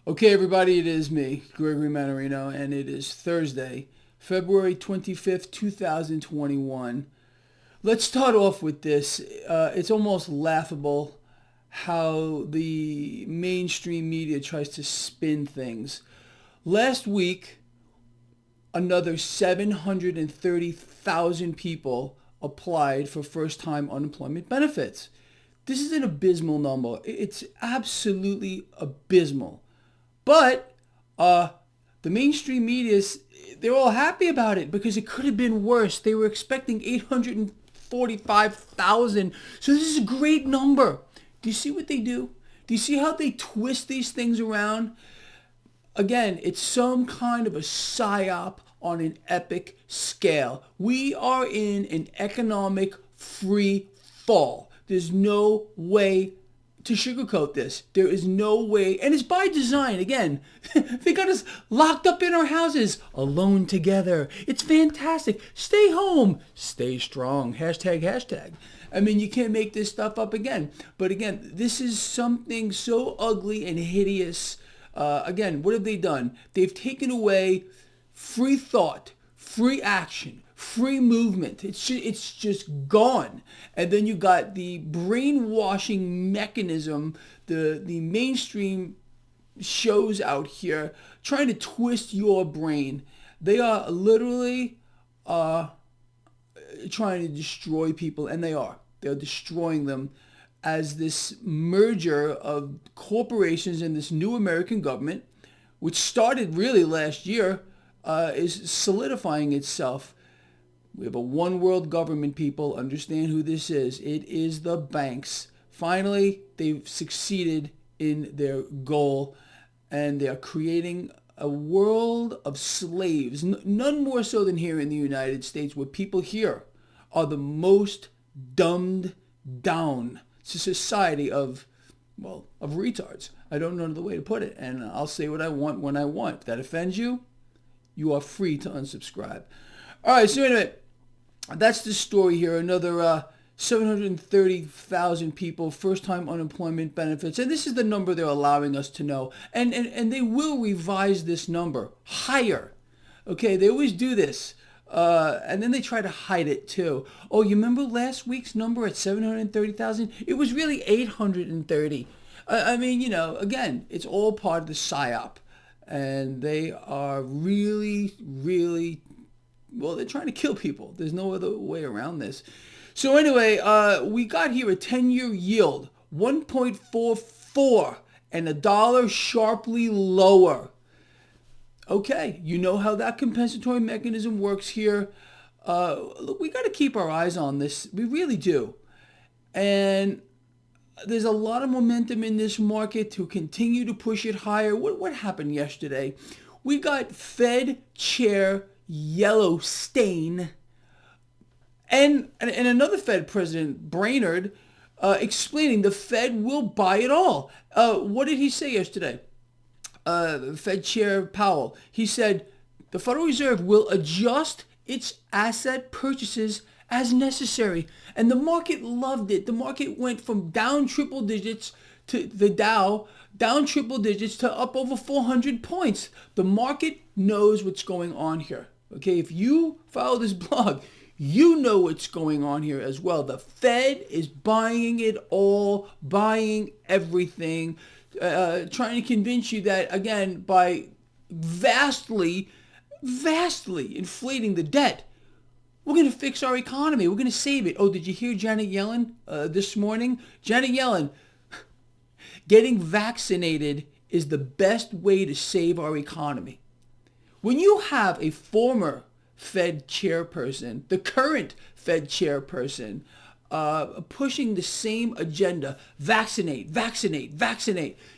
Okay, everybody, it is me, Gregory Mannarino, and it is Thursday, February 25th, 2021. Let's start off with this. It's almost laughable how the mainstream media tries to spin things. Last week, another 730,000 people applied for first-time unemployment benefits. This is an abysmal number. It's absolutely abysmal. But the mainstream media, they're all happy about it because it could have been worse. They were expecting 845,000. So this is a great number. Do you see what they do? Do you see how they twist these things around? Again, it's some kind of a psyop on an epic scale. We are in an economic free fall. There's no way to sugarcoat this. There is no way, and it's by design. Again, they got us locked up in our houses, alone together. It's fantastic. Stay home, stay strong. Hashtag. I mean, you can't make this stuff up again. But again, this is something so ugly and hideous. Again, what have they done? They've taken away free thought, free action, free movement. It's just gone. And then you got the brainwashing mechanism, the mainstream shows out here trying to twist your brain. They are literally trying to destroy people, and they are. They're destroying them as this merger of corporations and this new American government, which started really last year, is solidifying itself. We have a one world government, people. Understand who this is. It is the banks. Finally, they've succeeded in their goal, and they are creating a world of slaves. None more so than here in the United States, where people here are the most dumbed down. It's a society of retards. I don't know the way to put it, and I'll say what I want when I want. If that offends you, you are free to unsubscribe. All right, so anyway, that's the story here. Another 730,000 people, first-time unemployment benefits. And this is the number they're allowing us to know. And they will revise this number higher. Okay, they always do this. And then they try to hide it too. Oh, you remember last week's number at 730,000? It was really 830. I mean, again, it's all part of the psyop. And they are really, really, they're trying to kill people. There's no other way around this. So anyway, we got here a 10-year yield, 1.44, and a dollar sharply lower. Okay, you know how that compensatory mechanism works here. Look, we got to keep our eyes on this. We really do. And there's a lot of momentum in this market to continue to push it higher. What happened yesterday? We got Fed Chair Yellowstain and another Fed President, Brainerd, explaining the Fed will buy it all. What did he say yesterday? Fed Chair Powell, he said the Federal Reserve will adjust its asset purchases as necessary. And the market loved it. The market went from down triple digits to the Dow, down triple digits to up over 400 points. The market knows what's going on here. Okay, if you follow this blog, you know what's going on here as well. The Fed is buying it all, buying everything, trying to convince you that, again, by vastly inflating the debt, we're going to fix our economy. We're going to save it. Oh, did you hear Janet Yellen this morning? Janet Yellen, getting vaccinated is the best way to save our economy. When you have a former Fed chairperson, the current Fed chairperson, pushing the same agenda, vaccinate,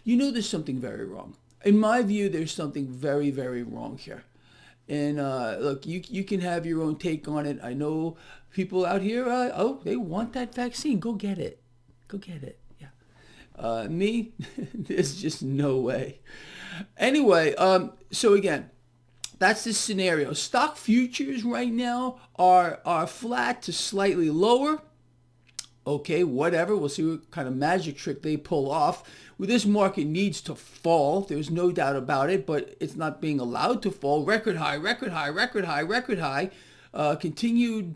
you know there's something very wrong. In my view, there's something very, very wrong here. And look, you can have your own take on it. I know people out here, they want that vaccine. Go get it. Yeah. Me, there's just no way. Anyway, so again, that's the scenario. Stock futures right now are flat to slightly lower. Okay, whatever. We'll see what kind of magic trick they pull off. Well, this market needs to fall. There's no doubt about it, but it's not being allowed to fall. Record high, record high, record high, record high. Continued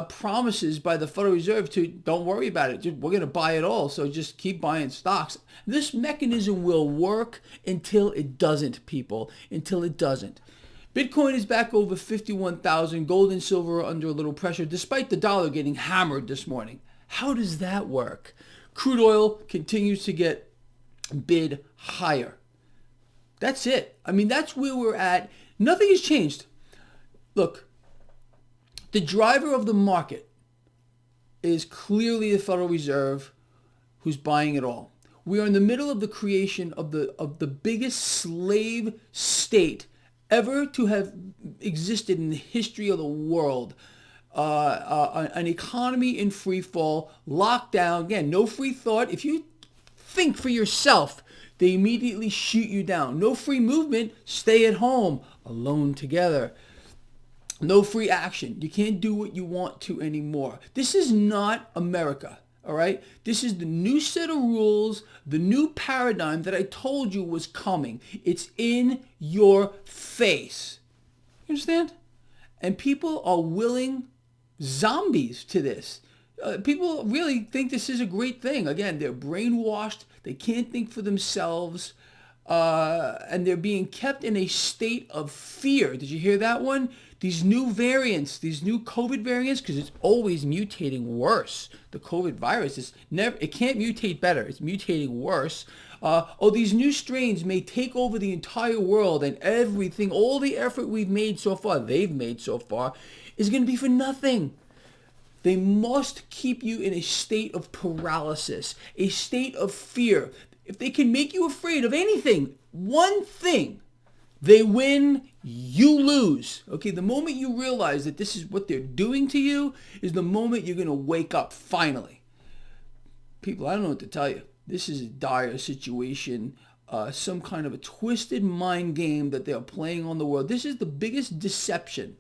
promises by the Federal Reserve to don't worry about it. We're going to buy it all, so just keep buying stocks. This mechanism will work until it doesn't, people. Until it doesn't. Bitcoin is back over 51,000. Gold and silver are under a little pressure, despite the dollar getting hammered this morning. How does that work? Crude oil continues to get bid higher. That's it. I mean, that's where we're at. Nothing has changed. Look, the driver of the market is clearly the Federal Reserve, who's buying it all. We are in the middle of the creation of the biggest slave state ever to have existed in the history of the world. An economy in free fall, lockdown, again, no free thought. If you think for yourself, they immediately shoot you down. No free movement, stay at home, alone together. No free action. You can't do what you want to anymore. This is not America, all right? This is the new set of rules, the new paradigm that I told you was coming. It's in your face. You understand? And people are willing zombies to this. People really think this is a great thing. Again, they're brainwashed. They can't think for themselves. And they're being kept in a state of fear. Did you hear that one? These new variants, these new COVID variants, because it's always mutating worse. The COVID virus it can't mutate better. It's mutating worse. These new strains may take over the entire world, and everything, all the effort they've made so far, is going to be for nothing. They must keep you in a state of paralysis, a state of fear. If they can make you afraid of anything, one thing, they win, you lose. Okay, the moment you realize that this is what they're doing to you is the moment you're going to wake up, finally. People, I don't know what to tell you. This is a dire situation, some kind of a twisted mind game that they're playing on the world. This is the biggest deception.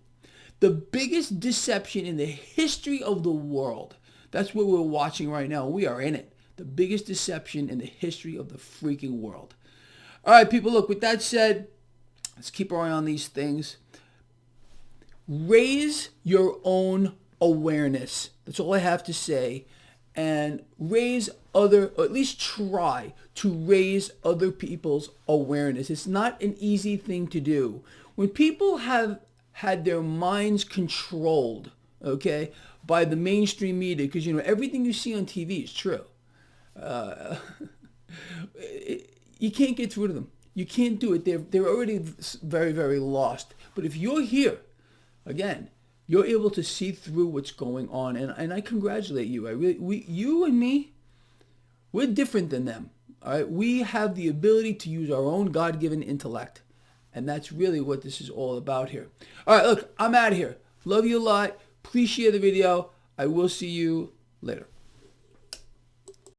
The biggest deception in the history of the world. That's what we're watching right now. We are in it. The biggest deception in the history of the freaking world. All right, people, look, with that said, let's keep our eye on these things. Raise your own awareness. That's all I have to say. And raise or at least try to raise other people's awareness. It's not an easy thing to do. When people have had their minds controlled, okay, by the mainstream media, because, everything you see on TV is true. You can't get through to them. You can't do it. They're already very, very lost. But if you're here, again, you're able to see through what's going on, and I congratulate you. You and me, we're different than them. All right, we have the ability to use our own God-given intellect, and that's really what this is all about here. All right, look, I'm out of here. Love you a lot. Please share the video. I will see you later.